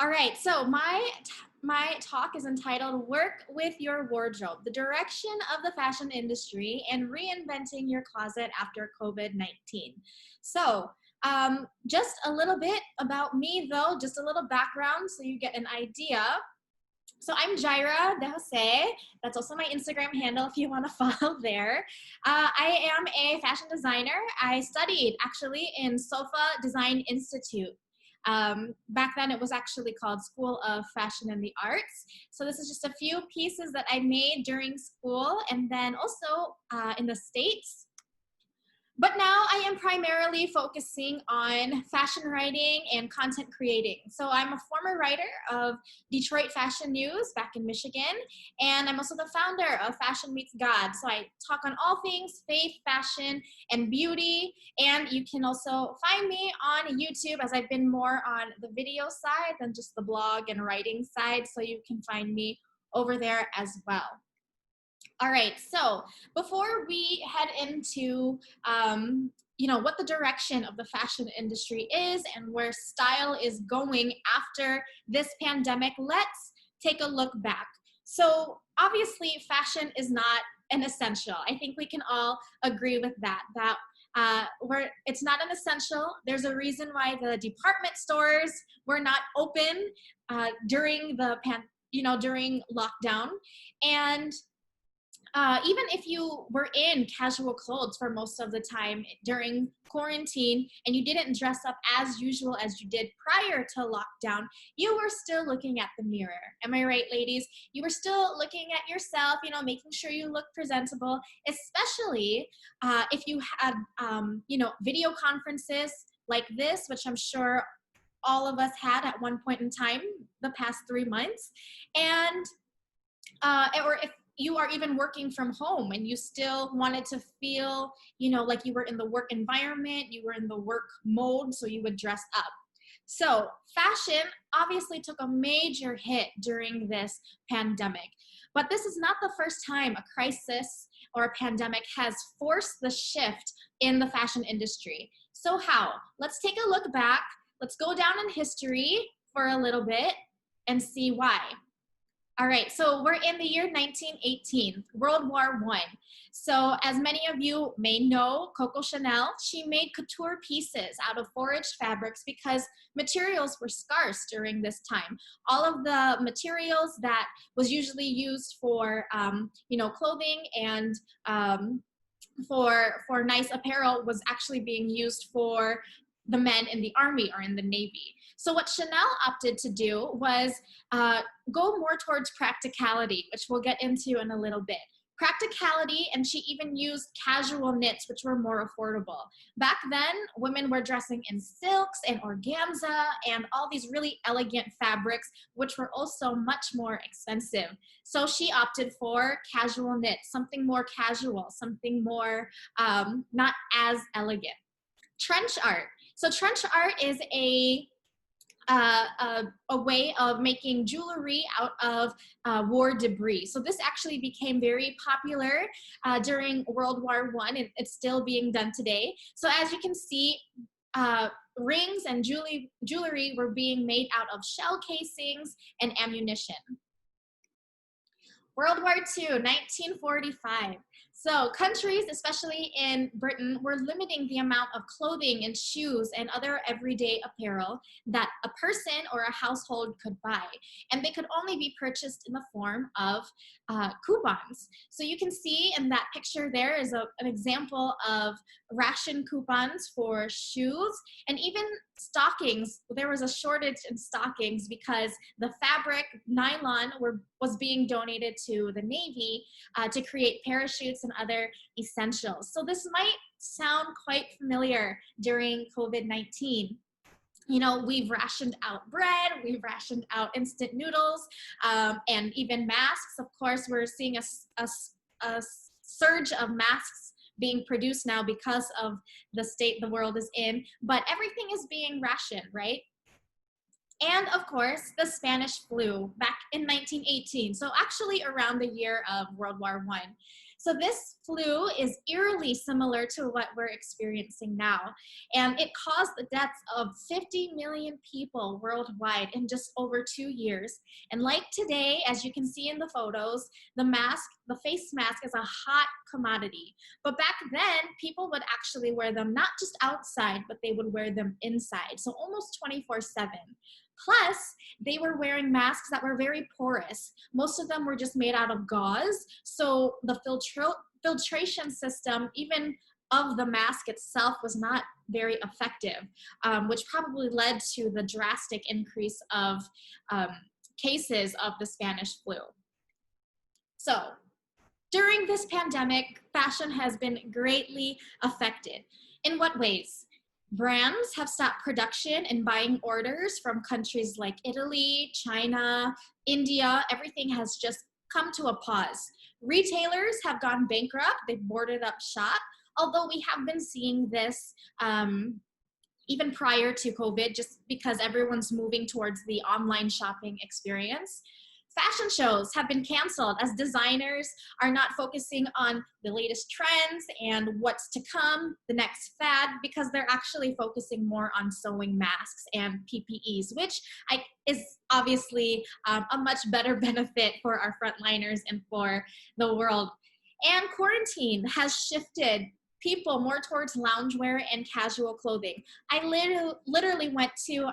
All right, so my talk is entitled "Work with Your Wardrobe: The Direction of the Fashion Industry and Reinventing Your Closet After COVID-19." So, just a little bit about me, though, just a little background, so you get an idea. So I'm Jireh de Jose. That's also my Instagram handle if you want to follow there. I am a fashion designer. I studied actually in SOFA Design Institute. Back then it was actually called School of Fashion and the Arts. So this is just a few pieces that I made during school and then also in the States. But now I am primarily focusing on fashion writing and content creating. So I'm a former writer of Detroit Fashion News back in Michigan, and I'm also the founder of Fashion Meets God. So I talk on all things faith, fashion, and beauty. And you can also find me on YouTube, as I've been more on the video side than just the blog and writing side. So you can find me over there as well. All right, so before we head into what the direction of the fashion industry is and where style is going after this pandemic, let's take a look back. So obviously, fashion is not an essential. I think we can all agree with that. It's not an essential. There's a reason why the department stores were not open during during lockdown, and even if you were in casual clothes for most of the time during quarantine and you didn't dress up as usual as you did prior to lockdown, you were still looking at the mirror. Am I right, ladies? You were still looking at yourself, making sure you look presentable, especially if you had, video conferences like this, which I'm sure all of us had at one point in time the past 3 months. And or if you are even working from home and you still wanted to feel, like you were in the work environment, you were in the work mode, so you would dress up. So fashion obviously took a major hit during this pandemic, but this is not the first time a crisis or a pandemic has forced the shift in the fashion industry. So how? Let's take a look back. Let's go down in history for a little bit and see why. All right, so we're in the year 1918, World War I. So as many of you may know, Coco Chanel, she made couture pieces out of foraged fabrics because materials were scarce during this time. All of the materials that was usually used for, clothing and for nice apparel was actually being used for the men in the army or in the Navy. So what Chanel opted to do was go more towards practicality, which we'll get into in a little bit. Practicality, and she even used casual knits, which were more affordable. Back then, women were dressing in silks and organza and all these really elegant fabrics, which were also much more expensive. So she opted for casual knits, something more casual, something more not as elegant. Trench art. So trench art is a way of making jewelry out of war debris. So this actually became very popular during World War I, and it's still being done today. So as you can see, rings and jewelry were being made out of shell casings and ammunition. World War II, 1945. So countries, especially in Britain, were limiting the amount of clothing and shoes and other everyday apparel that a person or a household could buy. And they could only be purchased in the form of coupons. So you can see in that picture there is an example of ration coupons for shoes and even stockings. There was a shortage in stockings because the fabric, nylon, was being donated to the Navy to create parachutes and other essentials. So this might sound quite familiar during COVID-19. We've rationed out bread, we've rationed out instant noodles, and even masks. Of course, we're seeing a surge of masks being produced now because of the state the world is in, but everything is being rationed, right? And of course, the Spanish flu back in 1918. So actually around the year of World War I. So this flu is eerily similar to what we're experiencing now. And it caused the deaths of 50 million people worldwide in just over 2 years. And like today, as you can see in the photos, the face mask is a hot commodity. But back then, people would actually wear them not just outside, but they would wear them inside. So almost 24/7. Plus, they were wearing masks that were very porous. Most of them were just made out of gauze. So the filtration system, even of the mask itself, was not very effective, which probably led to the drastic increase of cases of the Spanish flu. So during this pandemic, fashion has been greatly affected. In what ways? Brands have stopped production and buying orders from countries like Italy, China, India. Everything has just come to a pause. Retailers have gone bankrupt. They've boarded up shop. Although we have been seeing this even prior to COVID, just because everyone's moving towards the online shopping experience. Fashion shows have been canceled as designers are not focusing on the latest trends and what's to come, the next fad, because they're actually focusing more on sewing masks and PPEs, which is obviously a much better benefit for our frontliners and for the world. And quarantine has shifted people more towards loungewear and casual clothing. I literally went to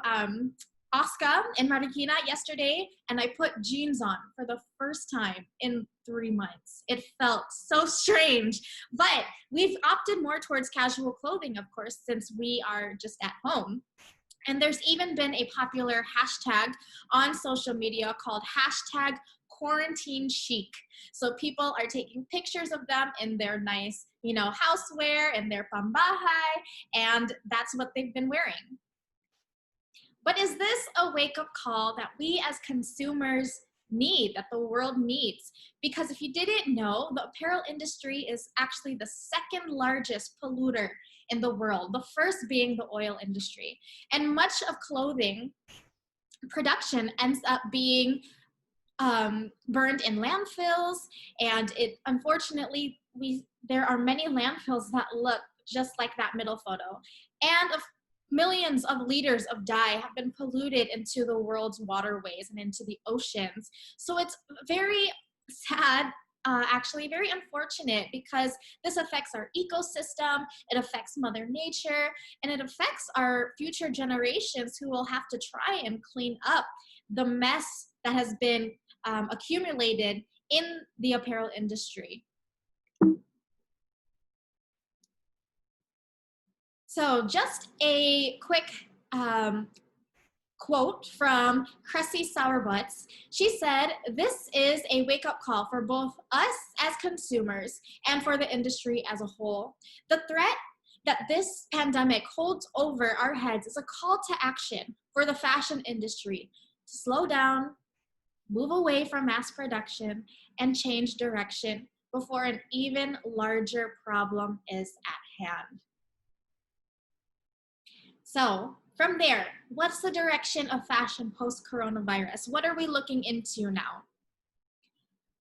Oscar in Marikina yesterday, and I put jeans on for the first time in 3 months. It felt so strange, but we've opted more towards casual clothing, of course, since we are just at home. And there's even been a popular hashtag on social media called hashtag quarantine chic. So people are taking pictures of them in their nice, housewear and their pambahay, and that's what they've been wearing. But is this a wake-up call that we as consumers need, that the world needs? Because if you didn't know, the apparel industry is actually the second largest polluter in the world, the first being the oil industry. And much of clothing production ends up being burned in landfills, and unfortunately, there are many landfills that look just like that middle photo. And millions of liters of dye have been polluted into the world's waterways and into the oceans. So it's very sad, actually very unfortunate, because this affects our ecosystem, it affects Mother Nature, and it affects our future generations who will have to try and clean up the mess that has been accumulated in the apparel industry. So just a quick quote from Cressy Sourbuts. She said, "This is a wake-up call for both us as consumers and for the industry as a whole. The threat that this pandemic holds over our heads is a call to action for the fashion industry to slow down, move away from mass production, and change direction before an even larger problem is at hand." So from there, what's the direction of fashion post-coronavirus? What are we looking into now?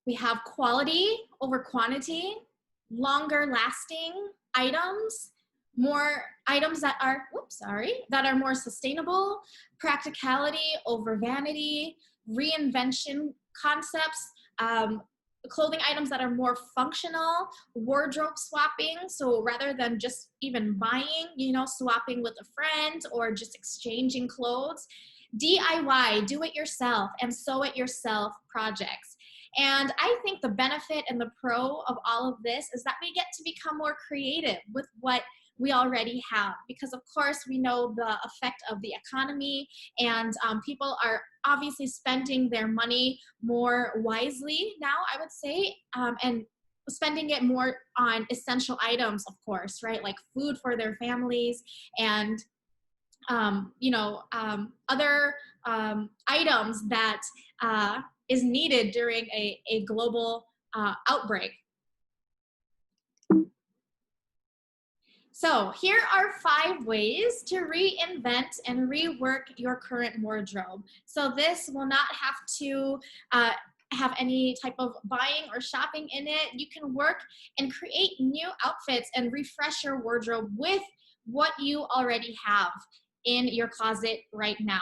We have quality over quantity, longer lasting items, more items that are, that are more sustainable, practicality over vanity, reinvention concepts, clothing items that are more functional, wardrobe swapping. So rather than just even buying, swapping with a friend or just exchanging clothes, DIY, do it yourself and sew it yourself projects. And I think the benefit and the pro of all of this is that we get to become more creative with what we already have, because of course we know the effect of the economy, and people are obviously spending their money more wisely now, I would say, and spending it more on essential items, of course, right? Like food for their families and other items that is needed during a global outbreak. So here are 5 ways to reinvent and rework your current wardrobe. So this will not have to have any type of buying or shopping in it, you can work and create new outfits and refresh your wardrobe with what you already have in your closet right now.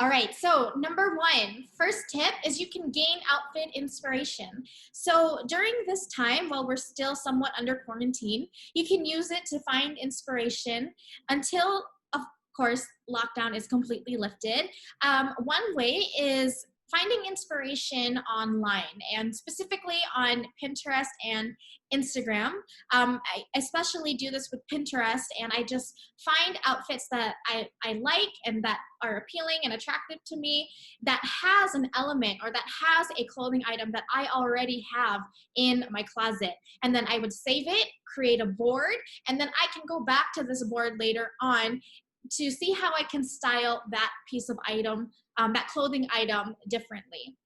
All right, so number one, first tip is you can gain outfit inspiration. So during this time, while we're still somewhat under quarantine, you can use it to find inspiration until, of course, lockdown is completely lifted. One way is finding inspiration online, and specifically on Pinterest and Instagram. I especially do this with Pinterest, and I just find outfits that I like and that are appealing and attractive to me, that has an element or that has a clothing item that I already have in my closet. And then I would save it, create a board, and then I can go back to this board later on to see how I can style that piece of item, that clothing item differently.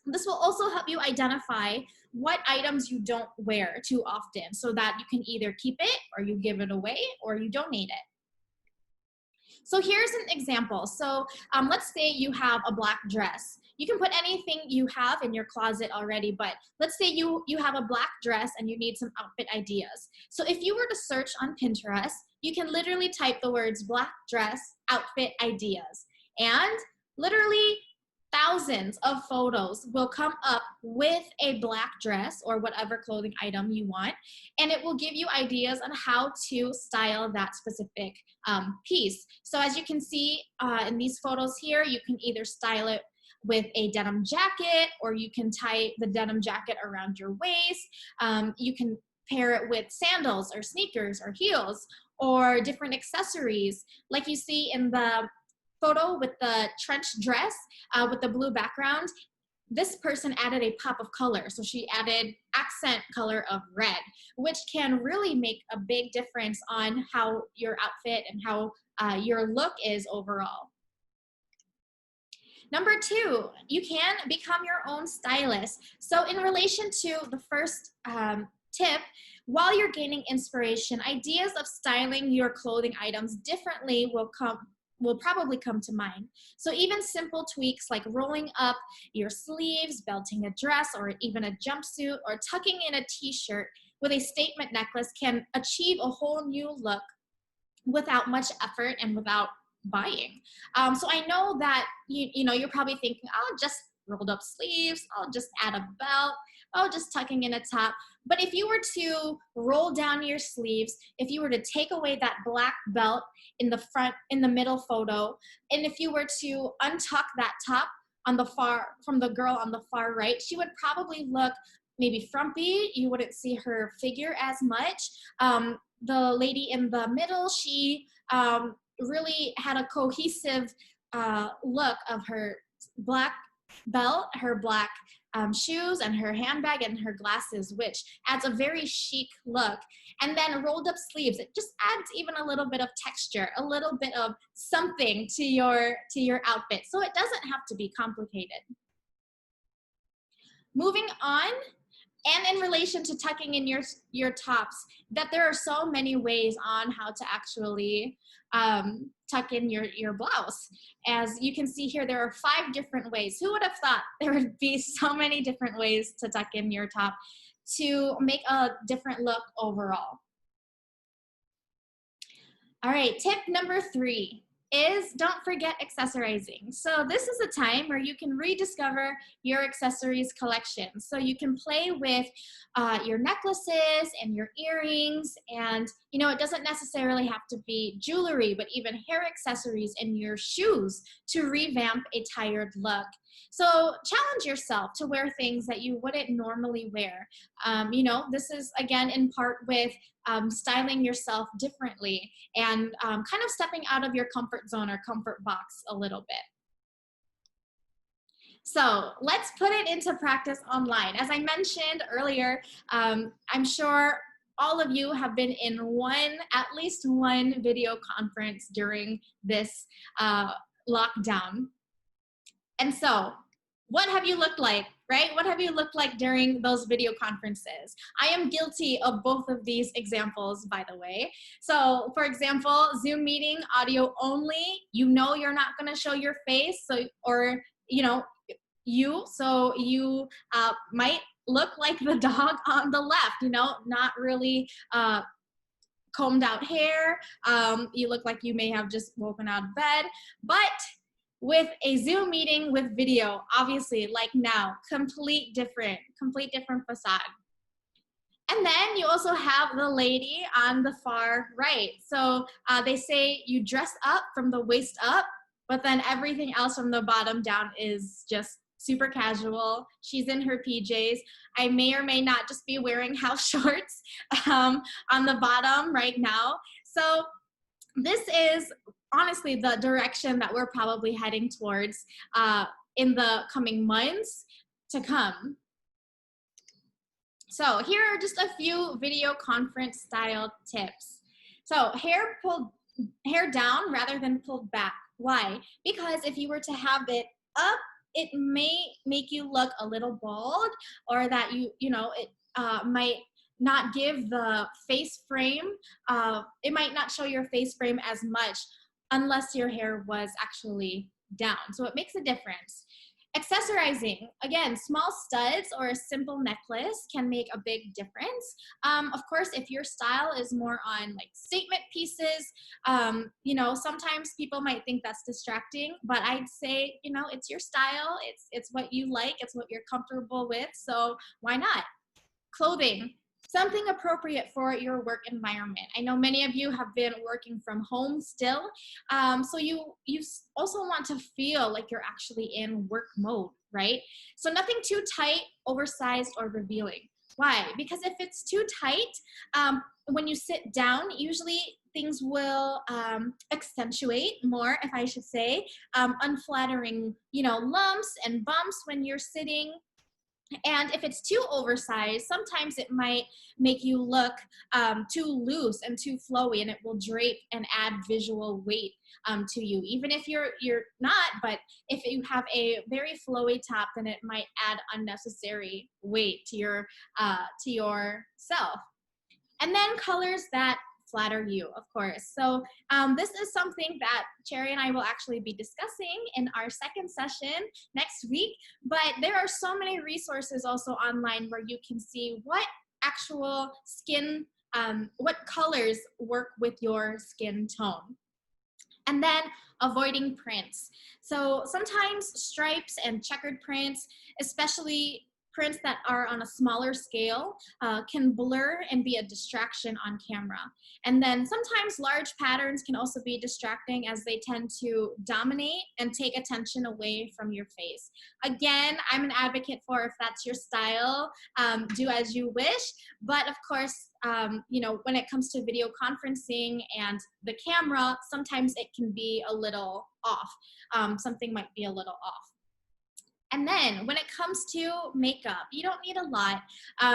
This will also help you identify what items you don't wear too often, so that you can either keep it or you give it away or you donate it. So here's an example. So let's say you have a black dress. You can put anything you have in your closet already, but let's say you have a black dress and you need some outfit ideas. So if you were to search on Pinterest, you can literally type the words black dress outfit ideas, and literally thousands of photos will come up with a black dress or whatever clothing item you want, and it will give you ideas on how to style that specific piece. So as you can see in these photos here, you can either style it with a denim jacket, or you can tie the denim jacket around your waist. You can pair it with sandals or sneakers or heels or different accessories. Like you see in the photo with the trench dress with the blue background, this person added a pop of color. So she added accent color of red, which can really make a big difference on how your outfit and how your look is overall. Number two, you can become your own stylist. So in relation to the first tip, while you're gaining inspiration, ideas of styling your clothing items differently will probably come to mind. So even simple tweaks like rolling up your sleeves, belting a dress, or even a jumpsuit, or tucking in a t-shirt with a statement necklace can achieve a whole new look without much effort and without buying. So I know that you know, you're probably thinking, I'll just rolled up sleeves, I'll just add a belt, I'll just tucking in a top. But if you were to roll down your sleeves, if you were to take away that black belt in the front, in the middle photo, and if you were to untuck that top on the from the girl on the far right, she would probably look maybe frumpy. You wouldn't see her figure as much. The lady in the middle, she really had a cohesive look of her black belt, her black shoes, and her handbag and her glasses, which adds a very chic look. And then rolled up sleeves, it just adds even a little bit of texture, a little bit of something to your outfit. So it doesn't have to be complicated. Moving on, and in relation to tucking in your tops, that there are so many ways on how to actually tuck in your blouse. As you can see here, there are 5 different ways. Who would have thought there would be so many different ways to tuck in your top to make a different look overall? All right, tip number 3 is don't forget accessorizing. So this is a time where you can rediscover your accessories collection. So you can play with your necklaces and your earrings, and you know, it doesn't necessarily have to be jewelry, but even hair accessories and your shoes to revamp a tired look. So challenge yourself to wear things that you wouldn't normally wear. You know, this is again in part with styling yourself differently and kind of stepping out of your comfort zone or comfort box a little bit. So let's put it into practice online. As I mentioned earlier, I'm sure all of you have been in at least one video conference during this lockdown. And so what have you looked like, right? What have you looked like during those video conferences? I am guilty of both of these examples, by the way. So for example, Zoom meeting, audio only, you know you're not gonna show your face, so, or you know, you. So you might look like the dog on the left, not really combed out hair. You look like you may have just woken out of bed. But with a Zoom meeting with video, obviously, like now, complete different facade. And then you also have the lady on the far right. So they say you dress up from the waist up, but then everything else from the bottom down is just super casual. She's in her PJs. I may or may not just be wearing house shorts on the bottom right now. So this is honestly the direction that we're probably heading towards in the coming months to come. So here are just a few video conference style tips. So hair down rather than pulled back. Why? Because if you were to have it up, it may make you look a little bald, or that it might not give the face frame. It might not show your face frame as much unless your hair was actually down. So it makes a difference. Accessorizing, again, small studs or a simple necklace can make a big difference. Of course, if your style is more on like statement pieces, sometimes people might think that's distracting, but I'd say, it's your style, it's what you like, it's what you're comfortable with, so why not? Clothing. Something appropriate for your work environment. I know many of you have been working from home still, so you also want to feel like you're actually in work mode, right? So nothing too tight, oversized, or revealing. Why? Because if it's too tight, when you sit down, usually things will accentuate more, if I should say, unflattering, lumps and bumps when you're sitting. And if it's too oversized, sometimes it might make you look too loose and too flowy, and it will drape and add visual weight to you. Even if you're not, but if you have a very flowy top, then it might add unnecessary weight to yourself. And then colors that flatter you, of course. So this is something that Cherry and I will actually be discussing in our second session next week. But there are so many resources also online where you can see what actual skin, what colors work with your skin tone. And then avoiding prints. So sometimes stripes and checkered prints, especially prints that are on a smaller scale, can blur and be a distraction on camera. And then sometimes large patterns can also be distracting, as they tend to dominate and take attention away from your face. Again, I'm an advocate for, if that's your style, do as you wish. But of course, when it comes to video conferencing and the camera, sometimes it can be a little off. Something might be a little off. And then when it comes to makeup, you don't need a lot.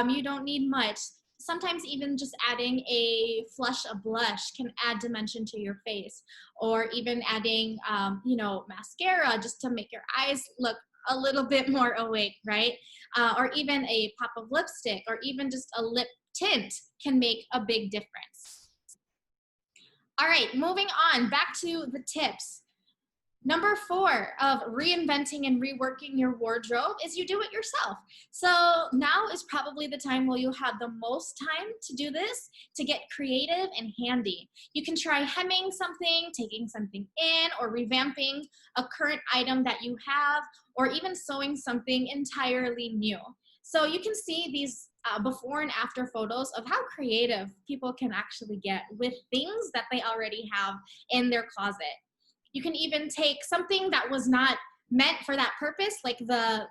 You don't need much. Sometimes even just adding a flush of blush can add dimension to your face, or even adding, mascara just to make your eyes look a little bit more awake, right? Or even a pop of lipstick, or even just a lip tint can make a big difference. All right, moving on, back to the tips. Number 4 of reinventing and reworking your wardrobe is you do it yourself. So now is probably the time where you have the most time to do this, to get creative and handy. You can try hemming something, taking something in, or revamping a current item that you have, or even sewing something entirely new. So you can see these before and after photos of how creative people can actually get with things that they already have in their closet. You can even take something that was not meant for that purpose, like the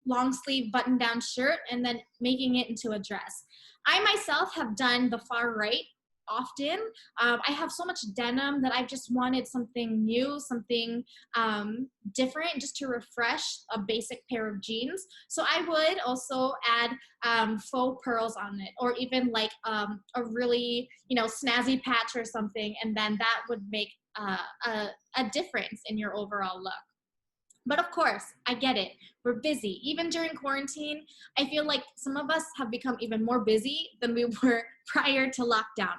long sleeve button down shirt, and then making it into a dress. I myself have done the far right often. I have so much denim that I've just wanted something new, something different, just to refresh a basic pair of jeans. So I would also add faux pearls on it, or even like a really snazzy patch or something, and then that would make a difference in your overall look. But of course, I get it. We're busy. Even during quarantine, I feel like some of us have become even more busy than we were prior to lockdown.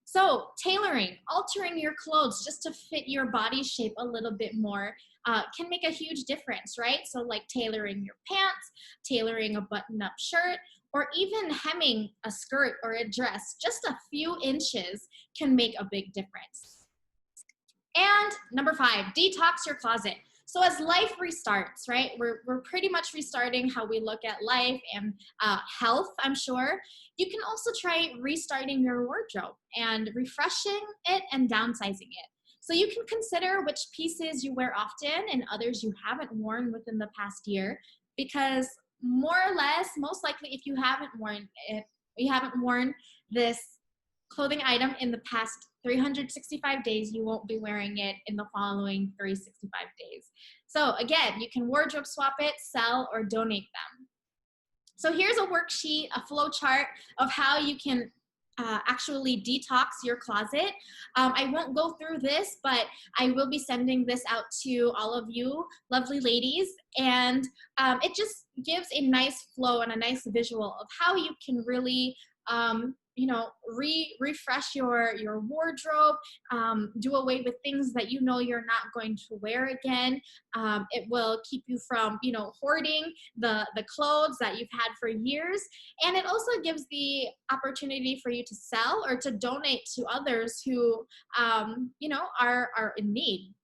So tailoring, altering your clothes just to fit your body shape a little bit more can make a huge difference, right? So like tailoring your pants, tailoring a button-up shirt, or even hemming a skirt or a dress, just a few inches can make a big difference. And number 5, detox your closet. So as life restarts, right, we're pretty much restarting how we look at life and health, I'm sure. You can also try restarting your wardrobe and refreshing it and downsizing it. So you can consider which pieces you wear often and others you haven't worn within the past year, because more or less, most likely, if you haven't worn this clothing item in the past 365 days, you won't be wearing it in the following 365 days. So again, you can wardrobe swap it, sell, or donate them. So here's a worksheet, a flow chart of how you can actually detox your closet. I won't go through this, but I will be sending this out to all of you lovely ladies. And it just gives a nice flow and a nice visual of how you can really refresh your wardrobe, do away with things that you know you're not going to wear again. It will keep you from, hoarding the clothes that you've had for years. And it also gives the opportunity for you to sell or to donate to others who, are in need.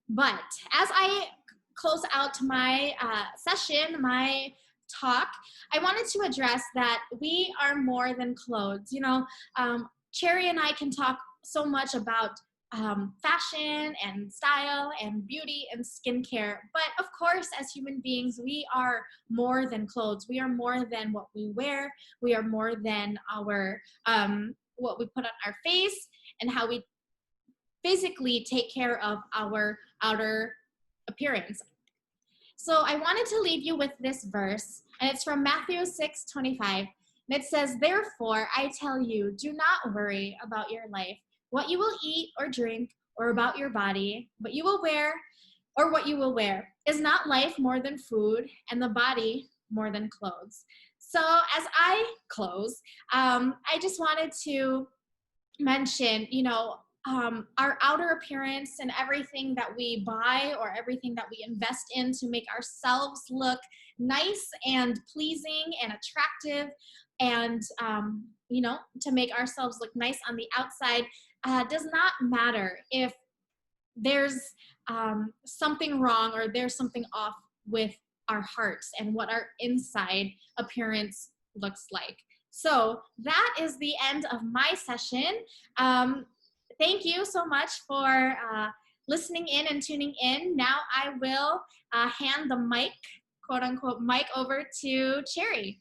But as I close out my session, my talk, I wanted to address that we are more than clothes. Cherry and I can talk so much about fashion and style and beauty and skincare. But of course, as human beings, we are more than clothes. We are more than what we wear. We are more than our what we put on our face and how we physically take care of our outer appearance. So I wanted to leave you with this verse, and it's from Matthew 6:25. And it says, "Therefore, I tell you, do not worry about your life, what you will eat or drink, or about your body, what you will wear or what you will wear. Is not life more than food, and the body more than clothes?" So as I close, I just wanted to mention, our outer appearance and everything that we buy or everything that we invest in to make ourselves look nice and pleasing and attractive, and to make ourselves look nice on the outside, does not matter if there's something wrong or there's something off with our hearts and what our inside appearance looks like. So that is the end of my session. Thank you so much for listening in and tuning in. Now I will hand the mic, quote unquote, mic over to Cherry.